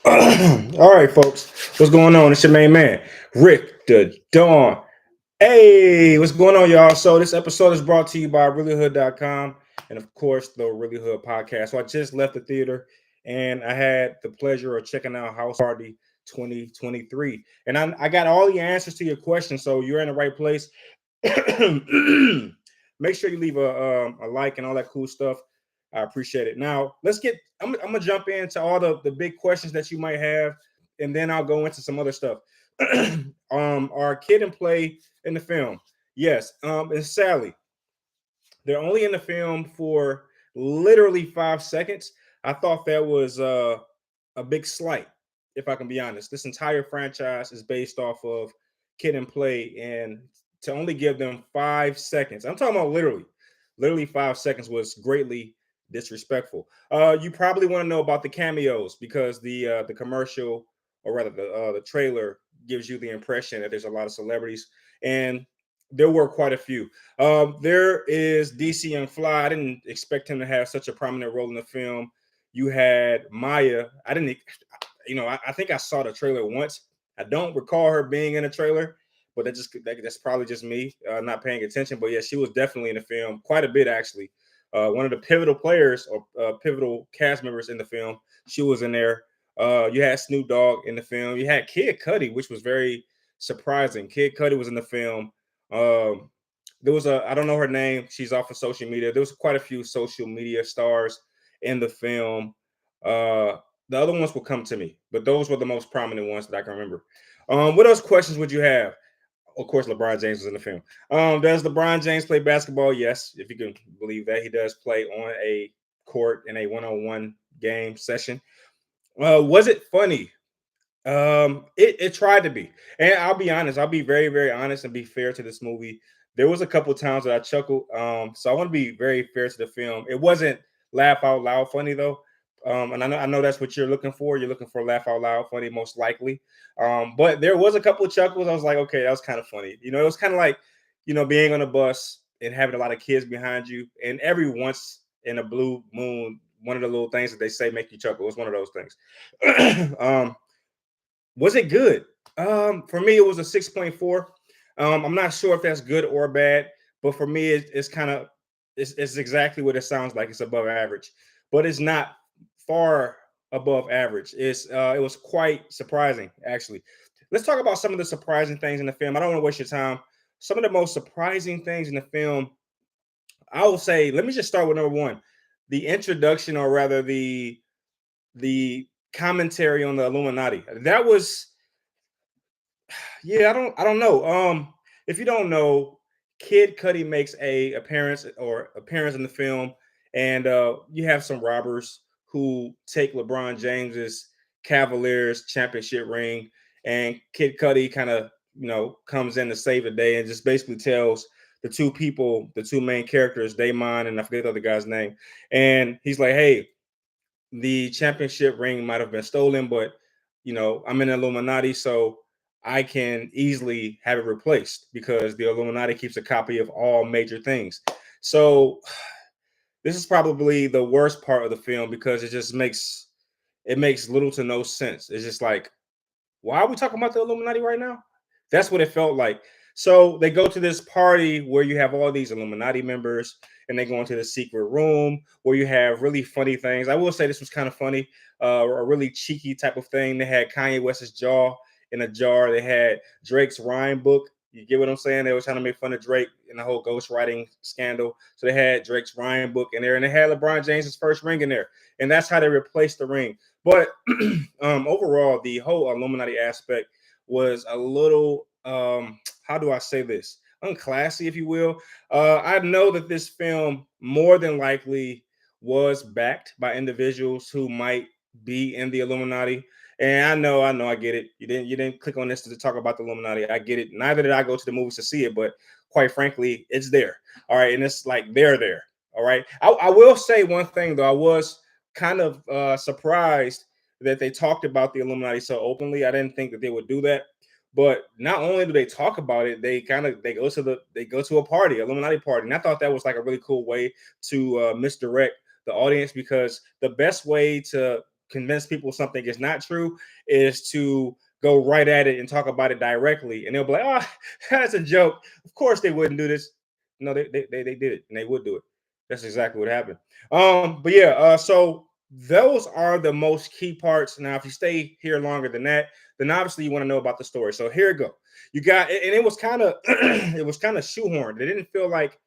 All right, folks. What's going on? It's your main man, Rick the Dawn. Hey, what's going on, y'all? So this episode is brought to you by reallyhood.com and of course the Really Hood podcast. So I just left the theater and I had the pleasure of checking out House Party 2023. And I got all the answers to your questions, so you're in the right place. Make sure you leave a like and all that cool stuff. I appreciate it. Now let's get. I'm gonna jump into all the big questions that you might have, and then I'll go into some other stuff. Our kid and play in the film, yes. And Sally, they're only in the film for literally 5 seconds. I thought that was a big slight, if I can be honest. This entire franchise is based off of Kid and Play, and to only give them 5 seconds, I'm talking about literally 5 seconds, was greatly disrespectful. You probably want to know about the cameos because the commercial, or rather the trailer, gives you the impression that there's a lot of celebrities, and there were quite a few. There is DC Young Fly. I didn't expect him to have such a prominent role in the film. You had Maya. I didn't, I think I saw the trailer once. I don't recall her being in a trailer, but that's probably just me not paying attention. But yeah, she was definitely in the film quite a bit, actually. One of the pivotal players or pivotal cast members in the film. She was in there. You had Snoop Dogg in the film. You had Kid Cudi, which was very surprising. Kid Cudi was in the film. Um, there was I don't know her name. She's off of social media. There was quite a few social media stars in the film. Uh, the other ones will come to me, but those were the most prominent ones that I can remember. What else questions would you have? Of course, LeBron James was in the film. Does LeBron James play basketball? Yes, if you can believe that. He does play on a court in a one-on-one game session. Was it funny? It tried to be, and I'll be honest. I'll be very, very honest and be fair to this movie. There was a couple times that I chuckled. So I want to be very fair to the film. It wasn't laugh out loud funny though. And I know that's what you're looking for. You're looking for laugh out loud funny, most likely. But there was a couple of chuckles. I was like, okay, that was kind of funny. It was kind of like, being on a bus and having a lot of kids behind you, and every once in a blue moon, one of the little things that they say make you chuckle. It's one of those things. Was it good? For me, it was a 6.4. I'm not sure if that's good or bad, but for me, it's kind of it's exactly what it sounds like. It's above average, but it's not far above average. It was quite surprising, actually. Let's talk about some of the surprising things in the film. I don't want to waste your time. Some of the most surprising things in the film, I will say. Let me just start with number one: the introduction, or rather the commentary on the Illuminati. That was, yeah, I don't know. If you don't know, Kid Cudi makes a appearance in the film, and you have some robbers who take LeBron James's Cavaliers championship ring, and Kid Cudi kind of comes in to save the day and just basically tells the two main characters, Damon and I forget the other guy's name, and he's like, "Hey, the championship ring might have been stolen, but I'm in the Illuminati, so I can easily have it replaced because the Illuminati keeps a copy of all major things." So this is probably the worst part of the film because it makes little to no sense. It's just like, why are we talking about the Illuminati right now? That's what it felt like. So they go to this party where you have all these Illuminati members, and they go into the secret room where you have really funny things. I will say this was kind of funny, a really cheeky type of thing. They had Kanye West's jaw in a jar. They had Drake's rhyme book. You get what I'm saying? They were trying to make fun of Drake in the whole ghostwriting scandal. So they had Drake's rhyme book in there, and they had LeBron James's first ring in there, and that's how they replaced the ring. But overall, the whole Illuminati aspect was a little, how do I say this? Unclassy, if you will. I know that this film more than likely was backed by individuals who might be in the Illuminati. And I get it. You didn't click on this to talk about the Illuminati. I get it. Neither did I go to the movies to see it, but quite frankly, it's there. All right, and it's like they're there. All right. I will say one thing though. I was kind of surprised that they talked about the Illuminati so openly. I didn't think that they would do that. But not only do they talk about it, they go to a party, Illuminati party, and I thought that was like a really cool way to misdirect the audience, because the best way to convince people something is not true is to go right at it and talk about it directly. And they'll be like, oh, that's a joke. Of course they wouldn't do this. No, they did it and they would do it. That's exactly what happened. But yeah, so those are the most key parts. Now, if you stay here longer than that, then obviously you want to know about the story. So here you go. You got, and it was kind of it was kind of shoehorned. It didn't feel like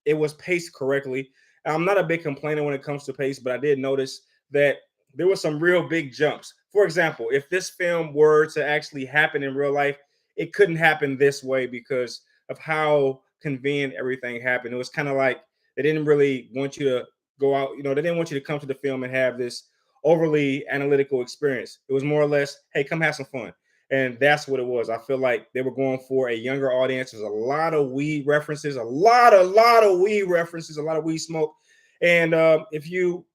it was paced correctly. I'm not a big complainer when it comes to pace, but I did notice that there were some real big jumps. For example, if this film were to actually happen in real life, it couldn't happen this way because of how convenient everything happened. It was kind of like they didn't really want you to go out, they didn't want you to come to the film and have this overly analytical experience. It was more or less, hey, come have some fun. And that's what it was. I feel like they were going for a younger audience. There's a lot of weed references, a lot of weed references, a lot of weed smoke. And if you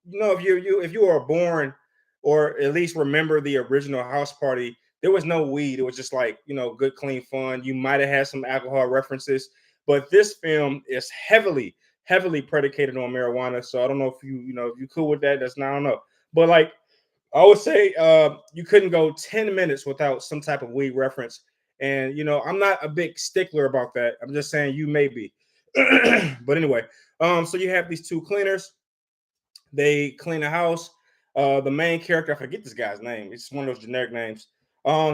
were born or at least remember the original house party, there was no weed. It was just like, good, clean fun. You might have had some alcohol references, but this film is heavily predicated on marijuana. So I don't know if if you're cool with that. That's not, I don't know. But like, I would say you couldn't go 10 minutes without some type of weed reference. And, I'm not a big stickler about that. I'm just saying you may be. But anyway, so you have these two cleaners. They clean the house. The main character, I forget this guy's name. It's one of those generic names.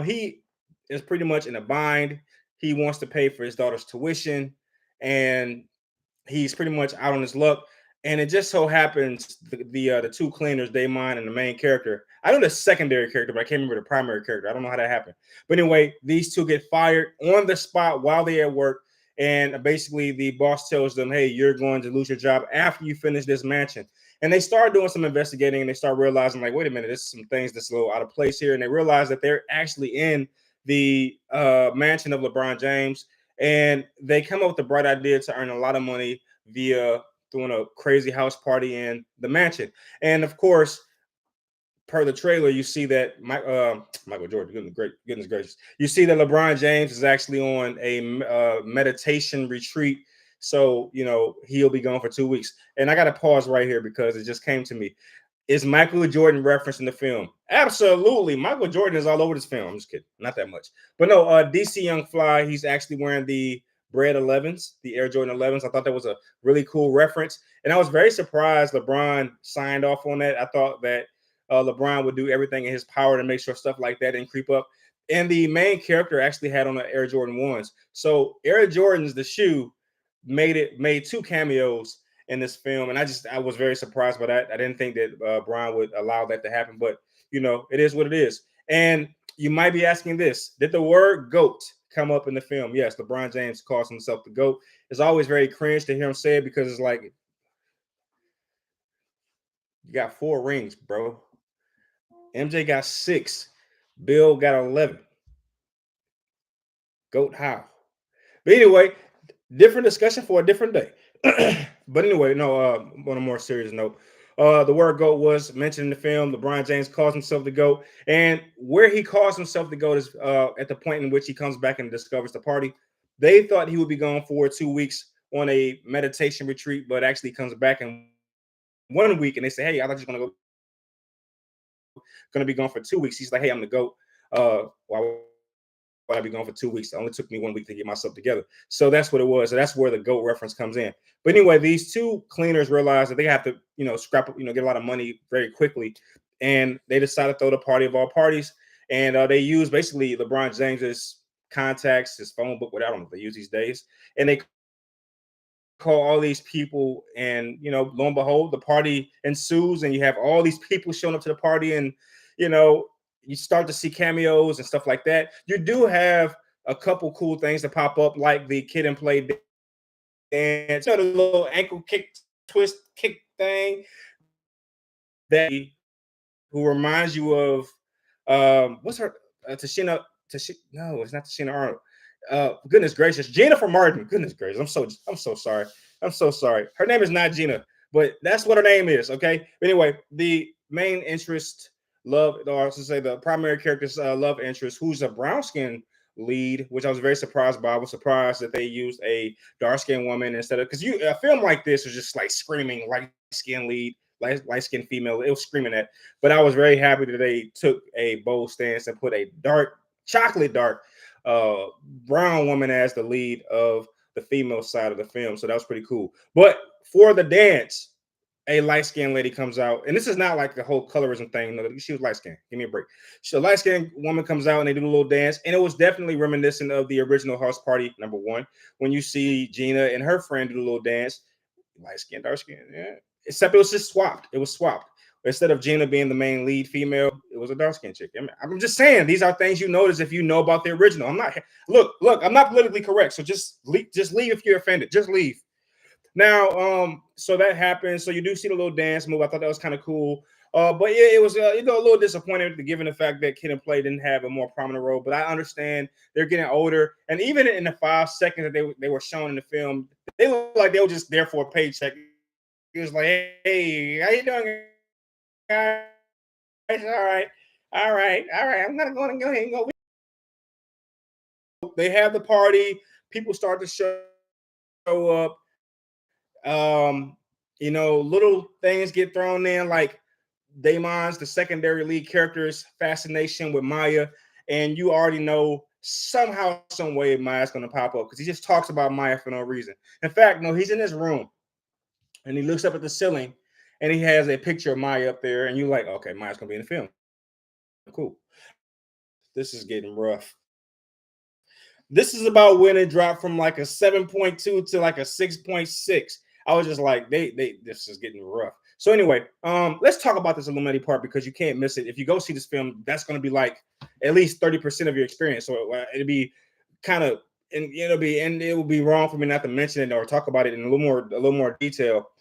He is pretty much in a bind. He wants to pay for his daughter's tuition. And he's pretty much out on his luck. And it just so happens the two cleaners, Damon and the main character. I know the secondary character, but I can't remember the primary character. I don't know how that happened. But anyway, these two get fired on the spot while they're at work. And basically, the boss tells them, hey, you're going to lose your job after you finish this mansion. And they start doing some investigating and they start realizing, like, wait a minute, there's some things that's a little out of place here. And they realize that they're actually in the mansion of LeBron James. And they come up with the bright idea to earn a lot of money via doing a crazy house party in the mansion. And of course, per the trailer, you see that Michael Jordan, goodness gracious, you see that LeBron James is actually on a meditation retreat. So, he'll be gone for 2 weeks. And I got to pause right here because it just came to me. Is Michael Jordan referenced in the film? Absolutely. Michael Jordan is all over this film. I'm just kidding. Not that much. But no, DC Young Fly, he's actually wearing the Bread 11s, the Air Jordan 11s. I thought that was a really cool reference. And I was very surprised LeBron signed off on that. I thought that LeBron would do everything in his power to make sure stuff like that didn't creep up. And the main character actually had on the Air Jordan 1s. So Air Jordans, the shoe, made two cameos in this film, and I was very surprised by that. I didn't think that Brian would allow that to happen, but it is what it is. And you might be asking this: did the word "goat" come up in the film? Yes, LeBron James calls himself the GOAT. It's always very cringe to hear him say it because it's like you got 4 rings, bro. MJ got 6. Bill got 11. GOAT how? But anyway, different discussion for a different day. But anyway, no, on a more serious note, the word GOAT was mentioned in the film. LeBron James calls himself the GOAT. And where he calls himself the GOAT is at the point in which he comes back and discovers the party. They thought he would be gone for 2 weeks on a meditation retreat, but actually comes back in 1 week and they say, hey, I thought you were going to be gone for 2 weeks. He's like, hey, I'm the GOAT. Why I'd be gone for 2 weeks. It only took me 1 week to get myself together. So that's what it was. So that's where the GOAT reference comes in. But anyway, these two cleaners realize that they have to, scrap up, get a lot of money very quickly. And they decide to throw the party of all parties. And they use basically LeBron James's contacts, his phone book, whatever they use these days. And they call all these people. And, lo and behold, the party ensues. And you have all these people showing up to the party. And, you start to see cameos and stuff like that. You do have a couple cool things that pop up, like the Kid and Play dance, the little ankle kick, twist kick thing that who reminds you of what's her Tashina? No, it's not Tashina Arnold. Goodness gracious, Jennifer Martin. Goodness gracious, I'm so sorry. I'm so sorry. Her name is not Gina, but that's what her name is. Okay. But anyway, the main interest. Or to say the primary character's love interest, who's a brown skin lead, which I was very surprised by. I was surprised that they used a dark skinned woman instead of, because a film like this is just like screaming light skin lead. light-skinned female. It was screaming at, but I was very happy that they took a bold stance and put a chocolate dark, brown woman as the lead of the female side of the film. So that was pretty cool. But for the dance, a light-skinned lady comes out, and this is not like the whole colorism thing. No, she was light-skinned. Give me a break. So a light-skinned woman comes out and they do a little dance, and it was definitely reminiscent of the original House Party #1. When you see Gina and her friend do a little dance, light-skinned, dark-skinned, yeah. Except it was just swapped. It was swapped. Instead of Gina being the main lead female, it was a dark-skinned chick. I'm just saying these are things you notice if you know about the original. I'm not look. I'm not politically correct, so just leave if you're offended. Just leave. Now, so that happened. So you do see the little dance move. I thought that was kind of cool. But yeah, it was a little disappointed given the fact that Kid and Play didn't have a more prominent role. But I understand they're getting older, and even in the 5 seconds that they were shown in the film, they looked like they were just there for a paycheck. It was like, hey, how you doing, guys? All right. I'm gonna go ahead and go. They have the party. People start to show up. Little things get thrown in, like Damon's the secondary lead character's fascination with Maya, and you already know somehow, some way Maya's gonna pop up because he just talks about Maya for no reason. In fact, no, he's in his room and he looks up at the ceiling and he has a picture of Maya up there, and you're like, okay, Maya's gonna be in the film. Cool. This is getting rough. This is about when it dropped from like a 7.2 to like a 6.6. I was just like, this is getting rough. So anyway, let's talk about this Illuminati part because you can't miss it. If you go see this film, that's going to be like at least 30% of your experience. So it'll be kind of, and it will be wrong for me not to mention it or talk about it in a little more detail.